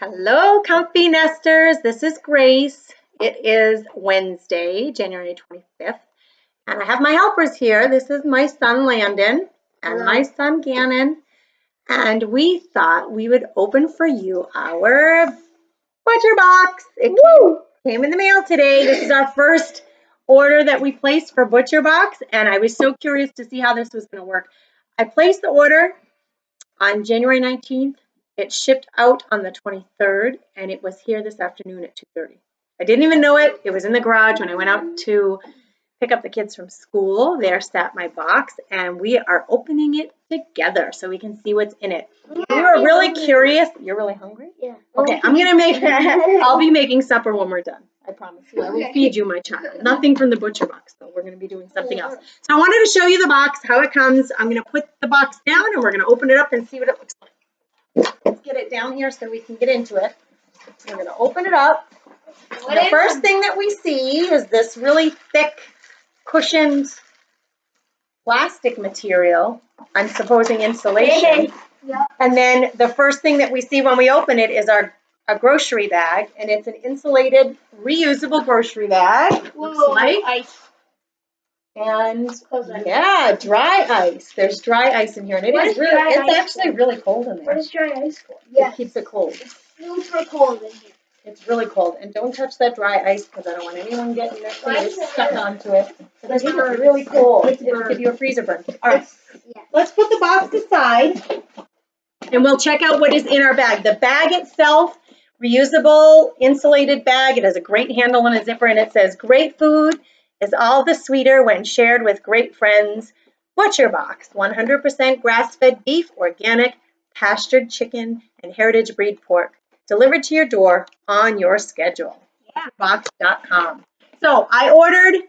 Hello, comfy nesters. This is Grace. It is Wednesday, January 25th, and I have my helpers here. This is my son, Landon, and my son, Gannon, and we thought we would open for you our butcher box. It came in the mail today. This is our first order that we placed for butcher box, and I was so curious to see how this was going to work. I placed the order on January 19th. It shipped out on the 23rd, and it was here this afternoon at 2:30. I didn't even know it. It was in the garage when I went out to pick up the kids from school. There sat my box, and we are opening it together so we can see what's in it. We were really curious. You're really hungry? Yeah. Okay, I'll be making supper when we're done. I promise you. I will feed you, my child. Nothing from the butcher box, though. We're going to be doing something else. So I wanted to show you the box, how it comes. I'm going to put the box down, and we're going to open it up and see what it looks like. Let's get it down here so we can get into it. We're going to open it up. The first thing that we see is this really thick, cushioned plastic material. I'm supposing insulation. And then the first thing that we see when we open it is a grocery bag, and it's an insulated, reusable grocery bag. Looks like. Ice. And yeah, dry ice. There's dry ice in here, and it's actually really cold in there. What is dry ice for? Yeah, it keeps it cold. It's super cold in here. It's really cold, and don't touch that dry ice because I don't want anyone getting their face stuck onto it. Because it's really cold. It'll give you a freezer burn. All right, let's put the box aside, and we'll check out what is in our bag. The bag itself, reusable, insulated bag. It has a great handle and a zipper, and it says, "Great food is all the sweeter when shared with great friends. Butcher Box, 100% grass-fed beef, organic, pastured chicken, and heritage breed pork. Delivered to your door on your schedule." Box.com. So I ordered,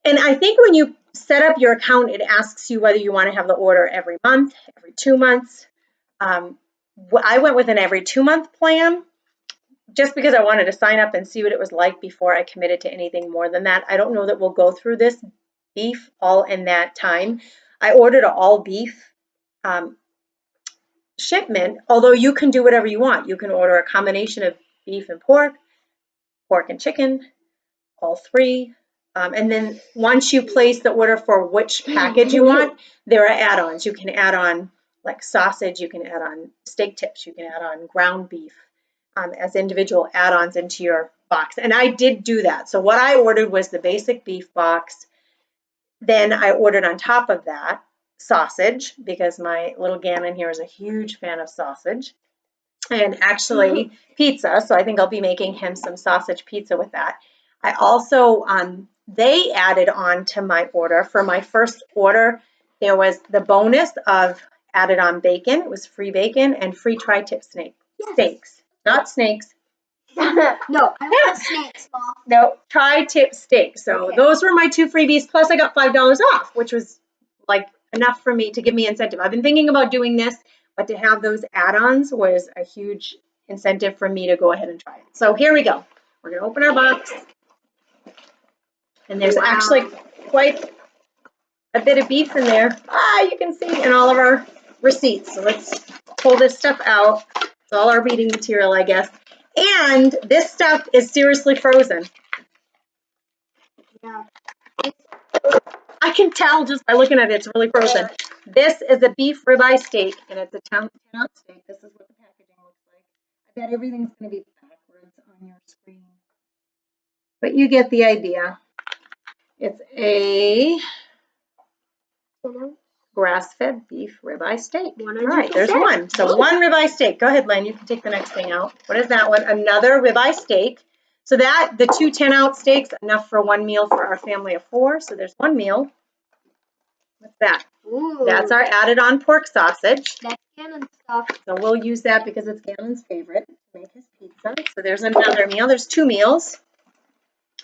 and I think when you set up your account, it asks you whether you want to have the order every month, every 2 months. I went with an every 2-month plan just because I wanted to sign up and see what it was like before I committed to anything more than that. I don't know that we'll go through this beef all in that time. I ordered an all beef shipment, although you can do whatever you want. You can order a combination of beef and pork and chicken, all three. And then once you place the order for which package you want, there are add-ons. You can add on like sausage, you can add on steak tips, you can add on ground beef as individual add-ons into your box. And I did do that. So what I ordered was the basic beef box. Then I ordered on top of that sausage, because my little Gannon here is a huge fan of sausage, and actually pizza. So I think I'll be making him some sausage pizza with that. I also, they added on to my order. For my first order, there was the bonus of added on bacon. It was free bacon and free tri-tip steaks. Not snakes. No, I want snakes, Mom. No, tri-tip steak. So those were my 2 freebies. Plus I got $5 off, which was like enough for me to give me incentive. I've been thinking about doing this, but to have those add-ons was a huge incentive for me to go ahead and try it. So here we go. We're going to open our box. And there's actually quite a bit of beef in there. You can see in all of our receipts. So let's pull this stuff out. It's all our reading material, I guess. And this stuff is seriously frozen. Yeah. I can tell just by looking at it, it's really frozen. This is a beef ribeye steak, and it's a 10-ounce steak. This is what the packaging looks like. I bet everything's going to be backwards on your screen. But you get the idea. It's a grass-fed beef ribeye steak. 100%. All right, there's one. So 1 ribeye steak. Go ahead, Len. You can take the next thing out. What is that one? Another ribeye steak. So that, the 2 10-ounce steaks, enough for 1 meal for our family of 4. So there's 1 meal. What's that? Ooh. That's our added on pork sausage. That's Gannon stuff. So we'll use that because it's Gannon's favorite to make his pizza. So there's another meal. There's 2 meals.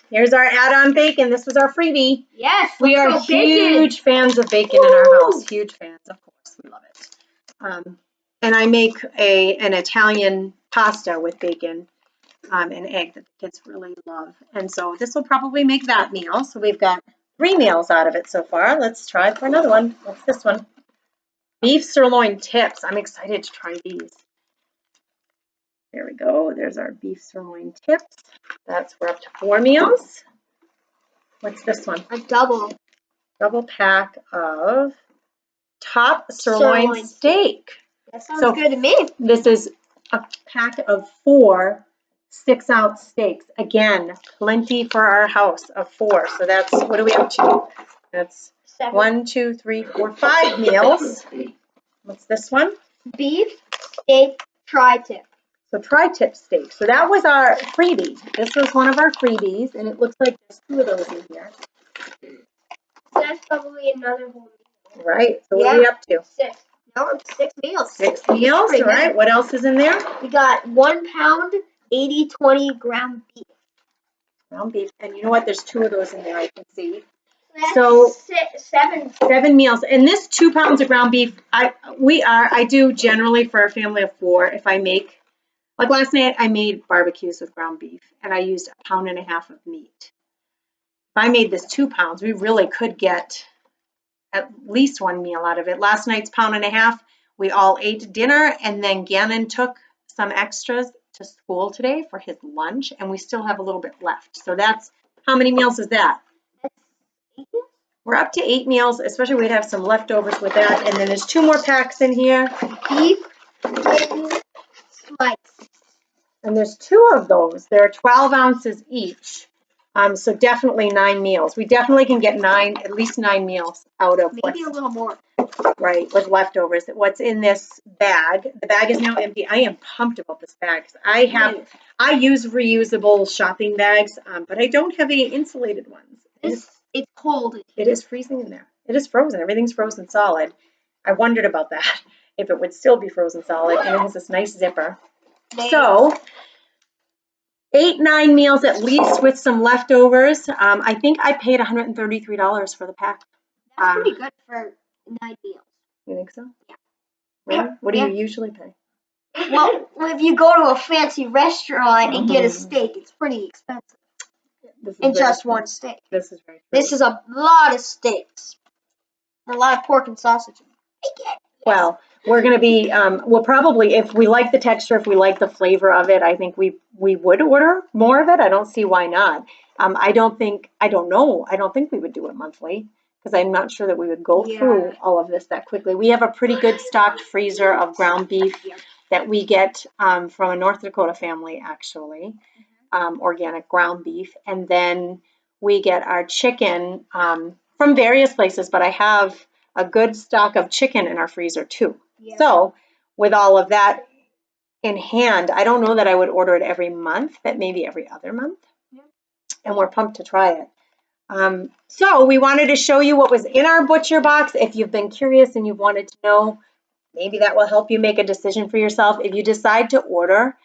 Here's our add-on bacon. This was our freebie. Yes, we are huge fans of bacon in our house. Huge fans, of course. We love it. And I make an Italian pasta with bacon and egg that the kids really love. And so this will probably make that meal. So we've got 3 meals out of it so far. Let's try for another one. What's this one? Beef sirloin tips. I'm excited to try these. There we go. There's our beef sirloin tips. We're up to 4 meals. What's this one? A double Pack of top sirloin steak. That sounds good to me. This is a pack of 4 6-ounce steaks. Again, plenty for our house of 4. So that's, what are we up to? That's 7. 1, 2, 3, 4, 5 meals. What's this one? Beef steak tri-tip. So tri-tip steak. So that was our freebie. This was one of our freebies, and it looks like there's 2 of those in here. So that's probably another whole meal. Right. So what are we up to? 6. No, 6 meals. 6 meals. All right. What else is in there? We got 1 pound, 80-20 ground beef. Ground beef. And you know what? There's 2 of those in there, I can see. That's So 7. 7 meals. And this 2 pounds of ground beef, I do generally for a family of 4. If I make, like last night, I made barbecues with ground beef, and I used 1.5 pounds of meat. If I made this 2 pounds, we really could get at least 1 meal out of it. Last night's 1.5 pounds, we all ate dinner, and then Gannon took some extras to school today for his lunch, and we still have a little bit left. So that's, how many meals is that? That's 8 meals? We're up to 8 meals, especially we'd have some leftovers with that. And then there's 2 more packs in here. Beef and slice. And there's 2 of those. They're 12 ounces each. So definitely 9 meals. We definitely can get at least 9 meals out of maybe a little more. Right, with leftovers. What's in this bag? The bag is now empty. I am pumped about this bag because I use reusable shopping bags, but I don't have any insulated ones. It's cold. It is freezing in there. It is frozen. Everything's frozen solid. I wondered about that, if it would still be frozen solid, and it has this nice zipper. So 8-9 meals at least with some leftovers. I think I paid $133 for the pack. That's pretty good for 9 meals. You think so? Yeah. Really? What do you usually pay? Well, if you go to a fancy restaurant and get a steak, it's pretty expensive. And just one steak. This is very true. This is a lot of steaks. A lot of pork and sausage. Well, we're going to be, we'll probably, if we like the texture, if we like the flavor of it, I think we would order more of it. I don't see why not. I don't think we would do it monthly because I'm not sure that we would go through all of this that quickly. We have a pretty good stocked freezer of ground beef that we get from a North Dakota family, actually, organic ground beef. And then we get our chicken from various places, but I have a good stock of chicken in our freezer too. Yeah. So with all of that in hand, I don't know that I would order it every month, but maybe every other month. Yeah. And we're pumped to try it. So we wanted to show you what was in our butcher box. If you've been curious and you've wanted to know, maybe that will help you make a decision for yourself. If you decide to order,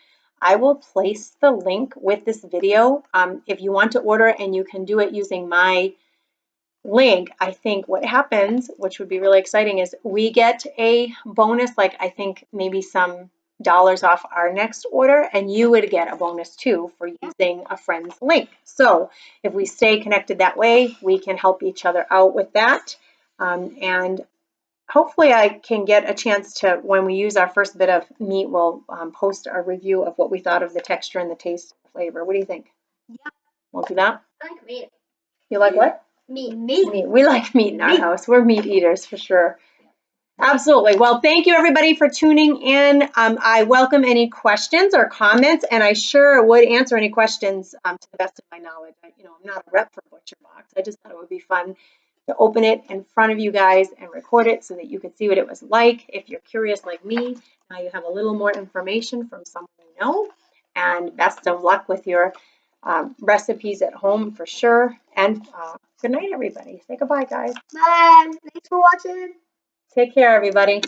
I will place the link with this video. If you want to order and you can do it using my link, I think what happens, which would be really exciting, is we get a bonus, like I think maybe some dollars off our next order, and you would get a bonus too for using a friend's link. So if we stay connected that way, we can help each other out with that. And hopefully I can get a chance to, when we use our first bit of meat, we'll post our review of what we thought of the texture and the taste and flavor. What do you think? Yeah. We'll do that? I like meat. You like what? Meat. We like meat in our house. We're meat eaters for sure. Absolutely. Well, thank you everybody for tuning in. I welcome any questions or comments, and I sure would answer any questions to the best of my knowledge. I'm not a rep for Butcher Box. I just thought it would be fun to open it in front of you guys and record it so that you could see what it was like. If you're curious like me, now you have a little more information from someone you know. And best of luck with your recipes at home for sure. And good night, everybody. Say goodbye, guys. Bye. Thanks for watching. Take care, everybody.